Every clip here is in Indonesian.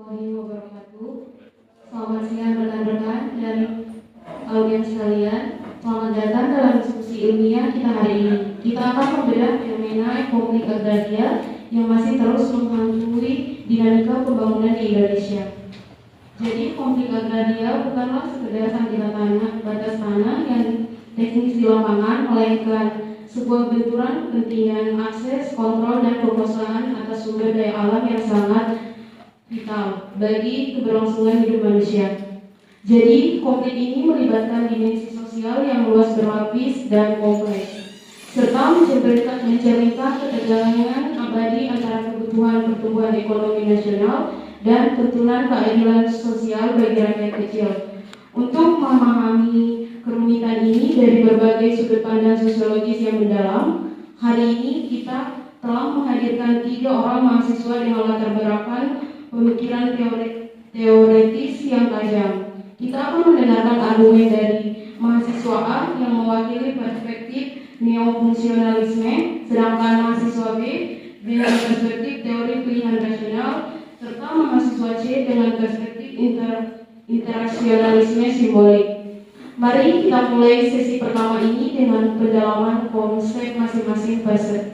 warahmatullahi wabarakatuh. Selamat siang rekan-rekan dan audiens sekalian. Selamat datang dalam diskusi ilmiah kita hari ini. Kita akan membedah fenomena konflik agraria yang masih terus menghantui dinamika pembangunan di Indonesia. Jadi konflik agraria bukanlah sekedar sengketa tanah, batas tanah yang teknis di lapangan, melainkan sebuah benturan kepentingan akses, kontrol, dan penguasaan atas sumber daya alam yang sangat vital bagi keberlangsungan hidup manusia. Jadi, konflik ini melibatkan dimensi sosial yang luas, berlapis, dan kompleks, serta mencerminkan ketegangan abadi antara kebutuhan pertumbuhan ekonomi nasional dan tuntunan keadilan sosial bagi rakyat kecil. Untuk memahami kerumitan ini dari berbagai sudut pandang sosiologis yang mendalam, hari ini kita telah menghadirkan 3 orang mahasiswa dengan latar belakang pemikiran teoritis yang tajam. Kita akan mendengarkan argumen dari mahasiswa A yang mewakili perspektif neofungsionalisme, sedangkan mahasiswa B dengan perspektif teori pilihan rasional, serta mahasiswa C dengan perspektif interasionalisme simbolik. Mari kita mulai sesi pertama ini dengan pendalaman konsep masing-masing peserta.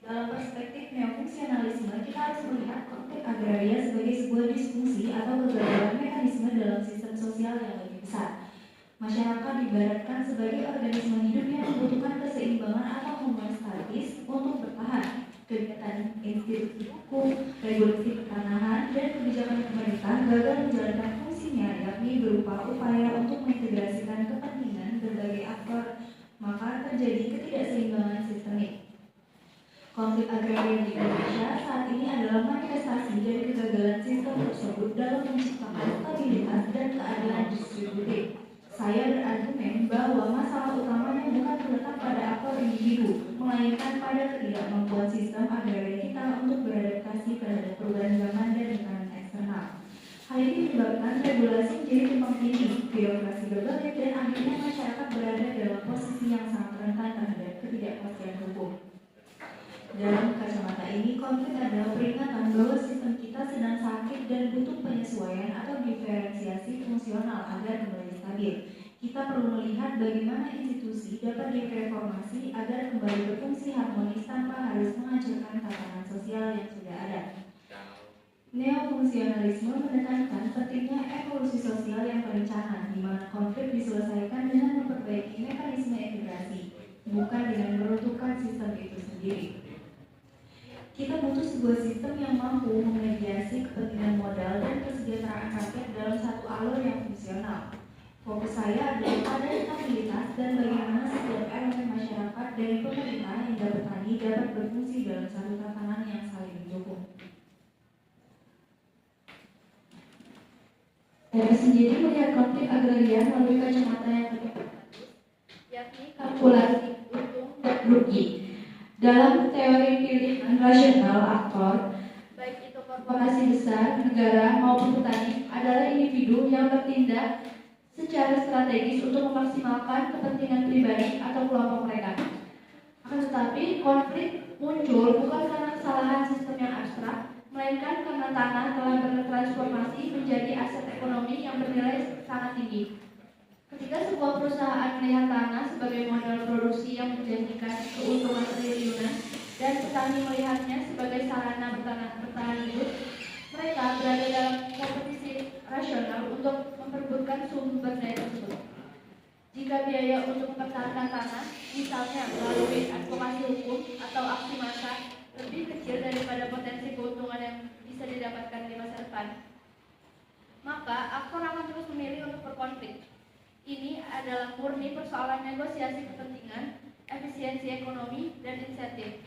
Dalam perspektif neofungsionalisme, kita harus melihat konflik agraria sebagai sebuah disfungsi atau kegagalan mekanisme dalam sistem sosial yang lebih besar. Masyarakat diibaratkan sebagai organisme hidup yang membutuhkan keseimbangan atau homeostatis untuk bertahan. Kegiatan institusi hukum, regulasi pertanahan, dan kebijakan pemerintah gagal menjalankan fungsinya, yakni berupa upaya untuk mengintegrasikan kepentingan berbagai aktor, maka terjadi ketidakseimbangan sistemik. Konflik agraria di Indonesia saat ini adalah manifestasi dari kegagalan sistem tersebut dalam menciptakan stabilitas dan keadilan distributif. Saya berargumen bahwa masalah utamanya bukan terletak pada aktor individu, melainkan pada ketidakmampuan sistem agraria kita untuk beradaptasi terhadap perubahan zaman dan tekanan eksternal. Hal ini menyebabkan regulasi menjadi tumpang tindih, birokrasi berbagai, dan akhirnya masyarakat berada dalam posisi yang sangat rentan terhadap ketidakpastian hukum. Dalam kacamata ini, konflik adalah peringatan bahwa sistem kita sedang sakit dan butuh penyesuaian atau diferensiasi fungsional agar kembali stabil. Kita perlu melihat bagaimana institusi dapat direformasi agar kembali berfungsi harmonis tanpa harus menghancurkan tatanan sosial yang sudah ada. Neofungsionalisme menekankan pentingnya evolusi sosial yang berencana, di mana konflik diselesaikan dengan memperbaiki mekanisme integrasi, bukan dengan meruntuhkan sistem itu sendiri. Kita butuh sebuah sistem yang mampu memediasi kepentingan modal dan kesejahteraan rakyat dalam satu alur yang fungsional. Fokus saya adalah pada stabilitas dan bagaimana setiap elemen masyarakat dari pemerintah hingga petani dapat berfungsi dalam satu tatanan yang saling mendukung. Saya sendiri melihat konflik agraria melalui kacamata yang lebih yakni kalkulasi untung dan rugi. Dalam teori pilihan rasional aktor, baik itu korporasi besar, negara maupun petani, adalah individu yang bertindak secara strategis untuk memaksimalkan kepentingan pribadi atau kelompok mereka. Akan tetapi, konflik muncul bukan karena kesalahan sistem yang abstrak, melainkan karena tanah telah bertransformasi menjadi aset ekonomi yang bernilai sangat tinggi. Ketika sebuah perusahaan melihat tanah sebagai modal produksi yang menjanjikan keuntungan triliunan dan petani melihatnya sebagai sarana bertahan hidup, mereka berada dalam kompetisi rasional untuk memperebutkan sumber daya tersebut. Jika biaya untuk mempertahankan tanah, misalnya melalui advokasi hukum atau aksi massa, lebih kecil daripada potensi keuntungan yang bisa didapatkan di masa depan, maka aktor akan terus memilih untuk berkonflik. Ini adalah murni persoalan negosiasi kepentingan, efisiensi ekonomi, dan insentif.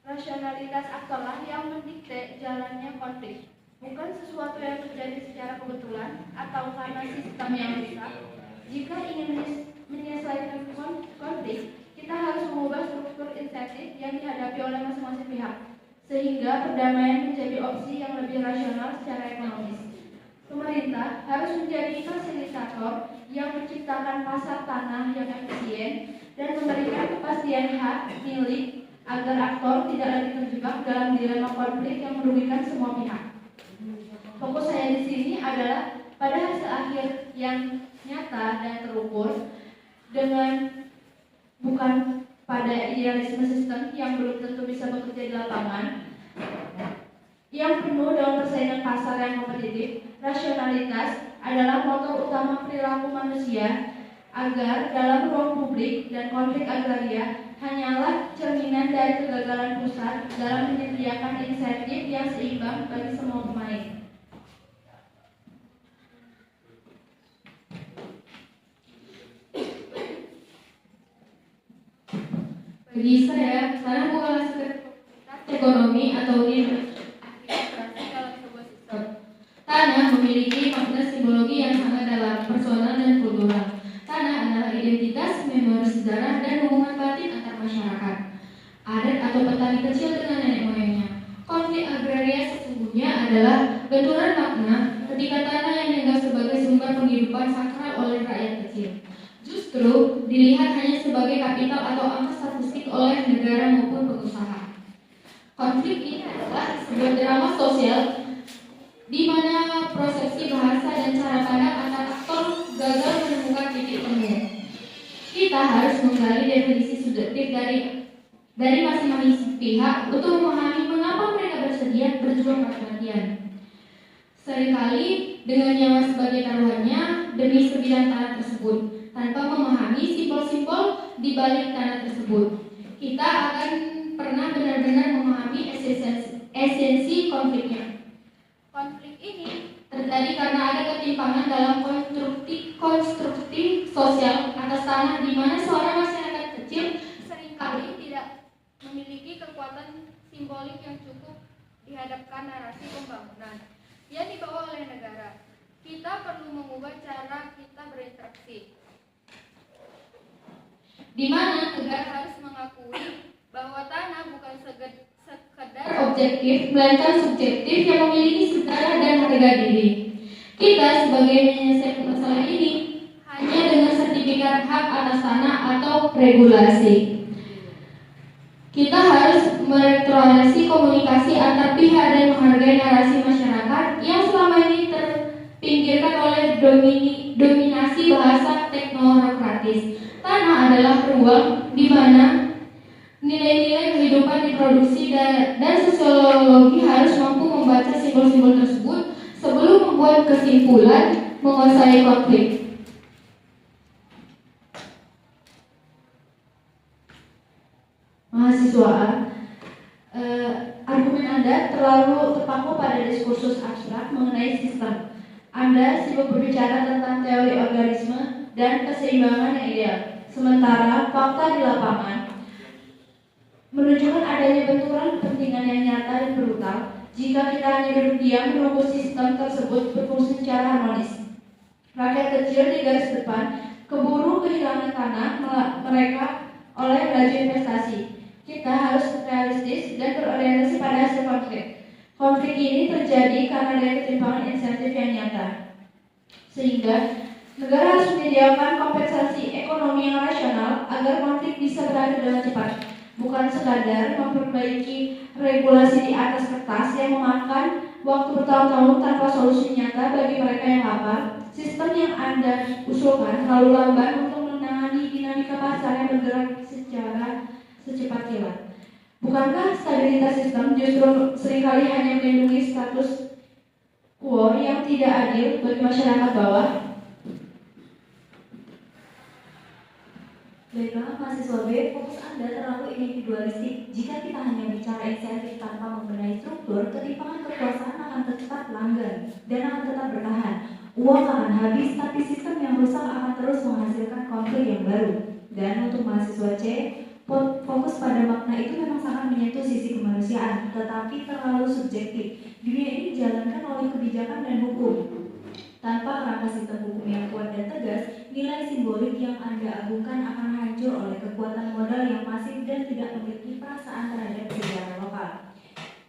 Rasionalitas aktorlah yang mendikte jalannya konflik, bukan sesuatu yang terjadi secara kebetulan atau karena sistem yang rusak. Jika ingin menyelesaikan konflik, kita harus mengubah struktur insentif yang dihadapi oleh masing-masing pihak, sehingga perdamaian menjadi opsi yang lebih rasional secara ekonomis. Pemerintah harus menjadi fasilitator yang menciptakan pasar tanah yang efisien dan memberikan kepastian hak milik agar aktor tidak lagi terjebak dalam dilema konflik yang merugikan semua pihak. Fokus saya di sini adalah pada hasil akhir yang nyata dan terukur, dengan bukan pada idealisme sistem yang belum tentu bisa bekerja di lapangan, yang penuh dengan persaingan pasar yang kompetitif. Rasionalitas adalah motor utama perilaku manusia agar dalam ruang publik dan konflik agraria hanyalah cerminan dari kegagalan pusat dalam menyediakan insentif yang seimbang bagi semua pemain. Bagi saya, tanah bukanlah sekedar ekonomi atau nilai dalam sebuah sistem. Tanah memiliki makna simbologi yang sangat dalam, personal dan kultural. Tanah adalah identitas, memori sejarah, dan hubungan batin antar masyarakat. Adat atau petani kecil dengan nenek moyangnya. Konflik agraria sesungguhnya adalah benturan makna ketika tanah yang dianggap sebagai sumber penghidupan sakral oleh rakyat kecil justru dilihat hanya sebagai kapital atau angka statistik oleh negara maupun pengusaha. Konflik ini adalah sebuah drama sosial di mana persepsi bahasa dan cara pandang antar aktor gagal menemukan titik temu. Kita harus menggali definisi subjektif dari masing-masing pihak untuk memahami mengapa mereka bersedia berjuang mati-matian. Seringkali dengan nyawa sebagai taruhannya demi sebidang tanah tersebut, tanpa memahami simbol-simbol di balik tanah tersebut. Kita akan pernah benar-benar memahami esensi konfliknya. Konflik ini terjadi karena ada ketimpangan dalam konstruksi sosial atas tanah di mana seorang masyarakat kecil seringkali tidak memiliki kekuatan simbolik yang cukup dihadapkan narasi pembangunan yang dibawa oleh negara. Kita perlu mengubah cara kita berinteraksi, di mana negara harus mengakui bahwa tanah bukan sekedar objektif, melainkan subjektif yang memiliki sejarah dan harga diri. Kita sebagai menyelesaikan masalah ini hanya dengan sertifikat hak atas tanah atau regulasi. Kita harus meretorasi komunikasi antar pihak dan menghargai narasi masyarakat yang selama ini terpinggirkan oleh dominasi bahasa teknokratis. Tanah adalah ruang di mana nilai-nilai kehidupan diproduksi dan sosiologi harus mampu membaca simbol-simbol tersebut sebelum membuat kesimpulan menguasai konflik. Mahasiswa, argumen Anda terlalu terpaku pada diskursus abstrak mengenai sistem. Anda sibuk berbicara tentang teori organisme dan keseimbangan yang ideal. Sementara fakta di lapangan menunjukkan adanya benturan kepentingan yang nyata dan brutal jika kita hanya duduk diam menunggu sistem tersebut berfungsi secara harmonis. Rakyat kecil di garis depan keburu kehilangan tanah mereka oleh laju investasi. Kita harus realistis dan berorientasi pada hasil konflik. Konflik ini terjadi karena ada ketimpangan insentif yang nyata, sehingga negara harus menyediakan kompensasi ekonomi yang rasional agar konflik bisa berakhir dengan cepat, bukan sekadar memperbaiki regulasi di atas kertas yang memakan waktu bertahun-tahun tanpa solusi nyata bagi mereka yang lapar. Sistem yang Anda usulkan terlalu lamban untuk menangani dinamika pasar yang bergerak secara secepat kilat. Bukankah stabilitas sistem justru seringkali hanya melindungi status quo yang tidak adil bagi masyarakat bawah? Baiklah, mahasiswa B, fokus Anda terlalu individualistik. Jika kita hanya bicara insentif tanpa membenahi struktur, ketimpangan kekuasaan akan tetap langgeng dan akan tetap bertahan. Uang akan habis, tapi sistem yang rusak akan terus menghasilkan konflik yang baru. Dan untuk mahasiswa C, fokus pada makna itu memang sangat menyentuh sisi kemanusiaan, tetapi terlalu subjektif. Dunia ini dijalankan oleh kebijakan dan hukum. Tanpa kerangka sistem hukum yang kuat dan tegas, nilai simbolik yang Anda agungkan akan hancur oleh kekuatan modal yang masif dan tidak memiliki perasaan terhadap sejarah lokal.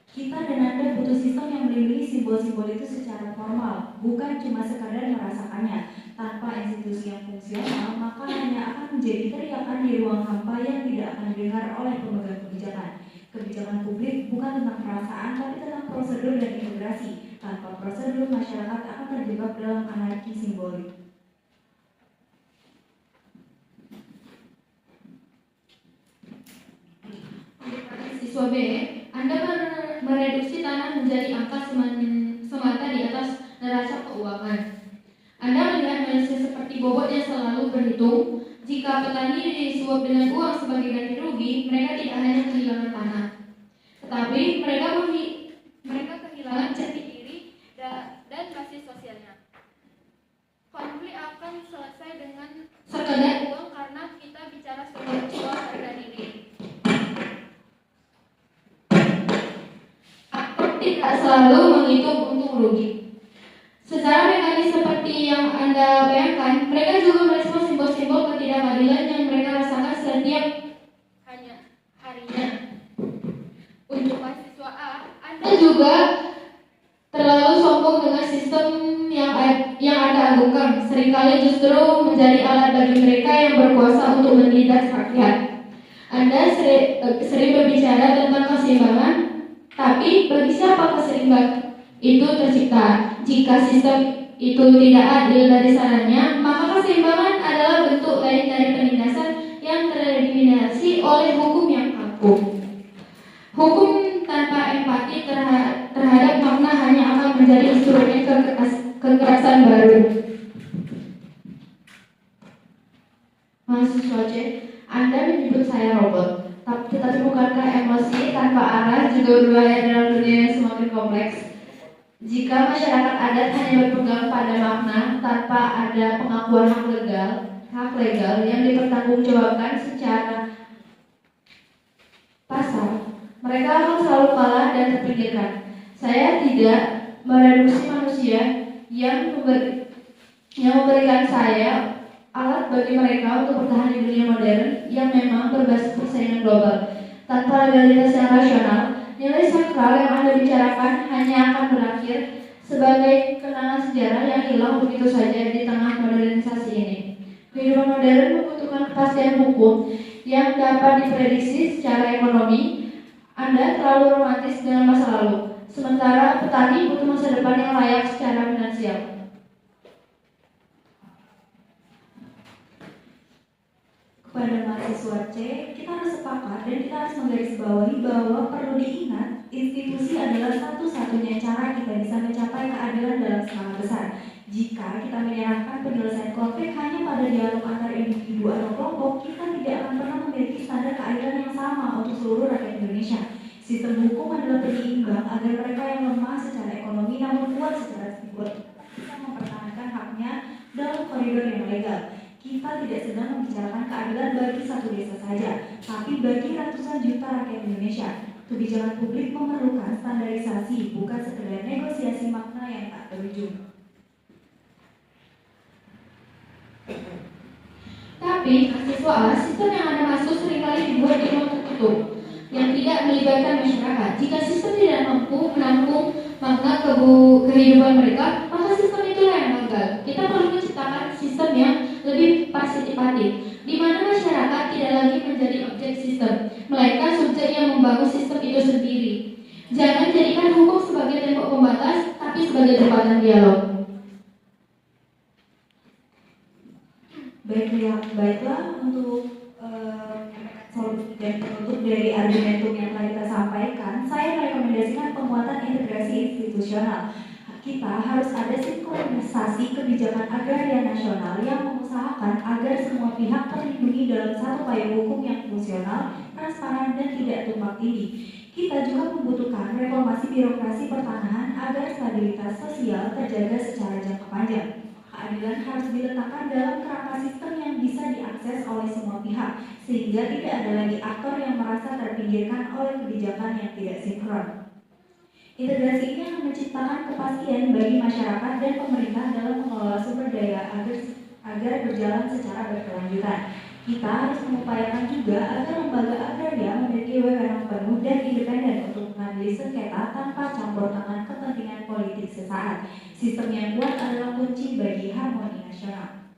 Kita dan Anda butuh sistem yang melindungi simbol-simbol itu secara formal, bukan cuma sekadar merasakannya. Tanpa institusi yang fungsional, maka hanya akan menjadi teriakan di ruang hampa yang tidak akan didengar oleh pemegang kebijakan. Kebijakan publik bukan tentang perasaan, tapi tentang prosedur dan integrasi. Tanpa prosedur, masyarakat akan terjebak dalam anarki simbolik. Siswa B, Anda mereduksi tanah menjadi angka semata di atas neraca keuangan. Anda melihat manusia seperti bobot yang selalu berhitung. Jika petani disuap dengan uang sebagai ganti rugi, mereka tidak hanya kehilangan tanah, tetapi mereka kehilangan jati diri dan basis sosialnya. Konflik akan selesai dengan sekedar uang karena kita bicara soal harga diri. Tidak selalu menghitung untung rugi. Secara mekanis seperti yang Anda bayangkan, mereka juga merespons simbol-simbol ketidakadilan yang mereka rasakan setiap harinya. Untuk mahasiswa A, Anda juga terlalu sombong dengan sistem yang Anda agungkan. Seringkali justru menjadi alat bagi mereka yang berkuasa untuk menindas rakyat. Anda sering berbicara tentang keseimbangan, tapi bagi siapa keseimbangan itu tercipta? Jika sistem itu tidak adil dari sananya, maka keseimbangan adalah bentuk lain dari penindasan yang tereliminasi oleh hukum yang kaku. Hukum tanpa empati terhadap makna hanya akan menjadi instrumen kekerasan baru. Mahasiswa C, Anda menyebut saya robot. Tetapi bukankah emosi tanpa arah juga berbahaya dalam dunia yang semakin kompleks? Jika masyarakat adat hanya berpegang pada makna tanpa ada pengakuan hak legal yang dipertanggungjawabkan secara pasar, mereka akan selalu kalah dan terpinggirkan. Saya tidak mereduksi manusia yang memberikan saya alat bagi mereka untuk bertahan di dunia modern yang memang berbasis persaingan global. Tanpa legalitas yang rasional, nilai sakral yang Anda bicarakan hanya akan berakhir sebagai kenangan sejarah yang hilang begitu saja di tengah modernisasi ini. Kehidupan modern membutuhkan kepastian hukum yang dapat diprediksi secara ekonomi. Anda terlalu romantis dengan masa lalu, sementara petani butuh masa depan yang layak secara finansial. Kepada mahasiswa C, kita harus sepakat dan kita harus menggarisbawahi bahwa perlu diingat institusi adalah satu-satunya cara kita bisa mencapai keadilan dalam skala besar. Jika kita menyerahkan penyelesaian konflik hanya pada dialog antar individu atau kelompok, kita tidak akan pernah memiliki standar keadilan yang sama untuk seluruh rakyat Indonesia. Sistem hukum adalah penyeimbang agar mereka yang lemah secara ekonomi namun kuat secara psikologi bisa mempertahankan haknya dalam koridor yang legal. Kita tidak sedang membicarakan keadilan bagi satu desa saja, tapi bagi ratusan juta rakyat Indonesia. Kebijakan publik memerlukan standarisasi, bukan sekedar negosiasi makna yang tak berujung. Tapi, mahasiswa A, sistem yang Anda maksud seringkali dibuat di ruang tertutup yang tidak melibatkan masyarakat. Jika sistem tidak mampu menampung makna kehidupan mereka, maka sistem itulah yang gagal. Kita perlu menciptakan sistem yang lebih partisipatif, di mana masyarakat tidak lagi menjadi objek sistem, melainkan subjek yang membangun sistem itu sendiri. Jangan jadikan hukum sebagai tembok pembatas, tapi sebagai jembatan dialog. Baiklah untuk solusi dan penutup dari argumentum yang telah kita sampaikan, saya merekomendasikan penguatan integrasi institusional. Kita harus ada sinkronisasi kebijakan agraria nasional yang mengusahakan agar semua pihak terlindungi dalam satu payung hukum yang fungsional, transparan, dan tidak tumpang tindih. Kita juga membutuhkan reformasi birokrasi pertanahan agar stabilitas sosial terjaga secara jangka panjang. Keadilan harus diletakkan dalam kerangka sistem yang bisa diakses oleh semua pihak, sehingga tidak ada lagi aktor yang merasa terpinggirkan oleh kebijakan yang tidak sinkron. Integrasi ini akan menciptakan kepastian bagi masyarakat dan pemerintah dalam mengelola sumber daya agar berjalan secara berkelanjutan. Kita harus mengupayakan juga agar lembaga agraria memiliki wewenang penuh dan independen untuk mengadili sengketa tanpa campur tangan kepentingan politik sesaat. Sistem yang kuat adalah kunci bagi harmoni nasional.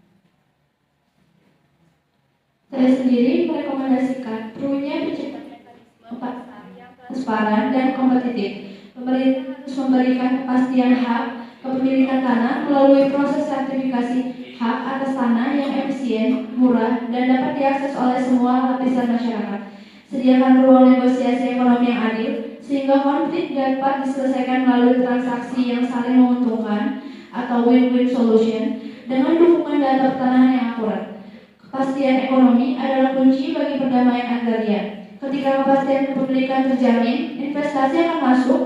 Saya sendiri merekomendasikan perlunya penciptaan mekanisme pasar yang transparan dan kompetitif. Pemerintah harus memberikan kepastian hak kepemilikan tanah melalui proses sertifikasi hak atas tanah yang efisien, murah, dan dapat diakses oleh semua lapisan masyarakat. Sediakan ruang negosiasi ekonomi yang adil, sehingga konflik dapat diselesaikan melalui transaksi yang saling menguntungkan atau win-win solution dengan dukungan data pertanahan yang akurat. Kepastian ekonomi adalah kunci bagi perdamaian agraria. Ketika kepastian kepemilikan terjamin, investasi akan masuk,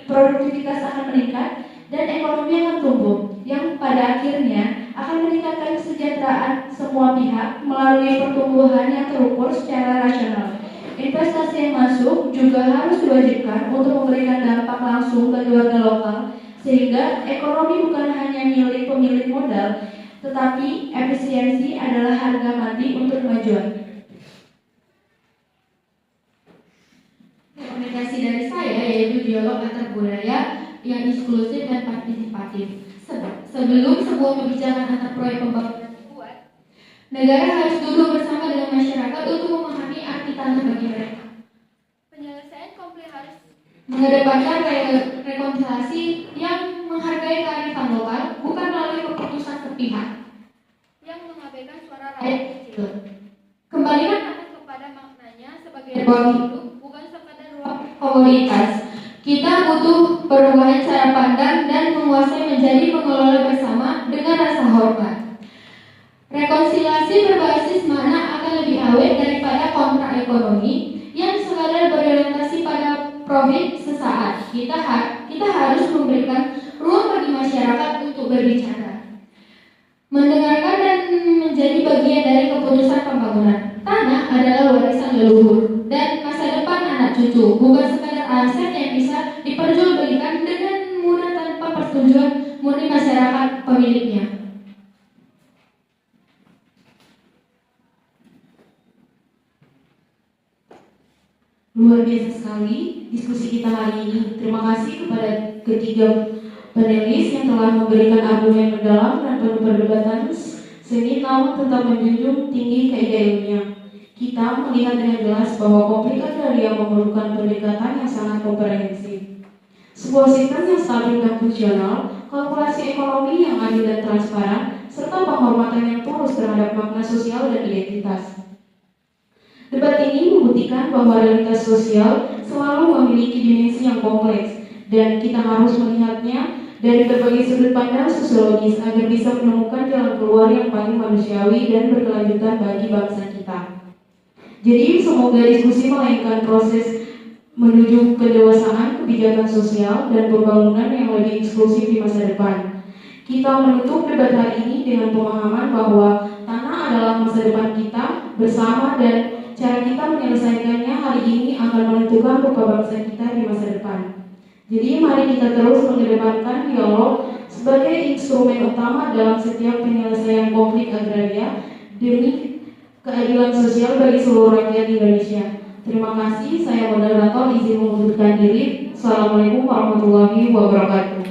produktivitas akan meningkat, dan ekonomi akan tumbuh, yang pada akhirnya akan meningkatkan kesejahteraan semua pihak melalui pertumbuhan yang terukur secara rasional. Investasi yang masuk juga harus diwajibkan untuk memberikan dampak langsung bagi warga lokal, sehingga ekonomi bukan hanya milik pemilik modal, tetapi efisiensi adalah harga mati untuk kemajuan. Rekomendasi dari saya yaitu dialog antar budaya yang inklusif dan partisipatif. Sebelum sebuah kebijakan atau proyek pembangunan dibuat, negara harus duduk bersama dengan masyarakat untuk memahami arti tanah bagi mereka. Penyelesaian konflik harus mengedepankan rekonsiliasi yang menghargai kearifan lokal, bukan melalui keputusan sepihak yang mengabaikan suara rakyat kecil. Kembalikan tanah kepada maknanya sebagai ruang hidup, bukan sekadar ruang komoditas. Kita butuh perubahan cara pandang dan menguasai menjadi pengelola bersama dengan rasa hormat. Rekonsiliasi berbasis makna akan lebih awet daripada kontrak ekonomi yang sekadar berorientasi pada profit sesaat. Kita harus memberikan ruang bagi masyarakat untuk berbicara, mendengarkan dan menjadi bagian dari keputusan pembangunan. Tanah adalah warisan leluhur dan masa depan anak cucu, bukan sekadar aset yang bisa diperjualbelikan dengan mudah tanpa persetujuan murni masyarakat pemiliknya. Luar biasa sekali diskusi kita hari ini. Terima kasih kepada ketiga panelis yang telah memberikan argumen mendalam dan penuh perdebatan seni, namun tetap menjunjung tinggi kaidah ilmiah. Kita melihat dengan jelas bahwa konflik agraria memerlukan pendekatan yang sangat komprehensif. Sebuah sistem yang stabil dan fungsional, kalkulasi ekonomi yang adil dan transparan, serta penghormatan yang tulus terhadap makna sosial dan identitas. Debat ini membuktikan bahwa realitas sosial selalu memiliki dimensi yang kompleks, dan kita harus melihatnya dari berbagai sudut pandang sosiologis agar bisa menemukan jalan keluar yang paling manusiawi dan berkelanjutan bagi bangsa kita. Jadi semoga diskusi melainkan proses menuju kedewasaan kebijakan sosial dan pembangunan yang lebih inklusif di masa depan. Kita menutup debat hari ini dengan pemahaman bahwa tanah adalah masa depan kita bersama, dan cara kita menyelesaikannya hari ini akan menentukan rupa bangsa kita di masa depan. Jadi mari kita terus mengedepankan dialog sebagai instrumen utama dalam setiap penyelesaian konflik agraria demi keadilan sosial bagi seluruh rakyat Indonesia. Terima kasih, saya moderator izin mengundurkan diri. Assalamualaikum warahmatullahi wabarakatuh.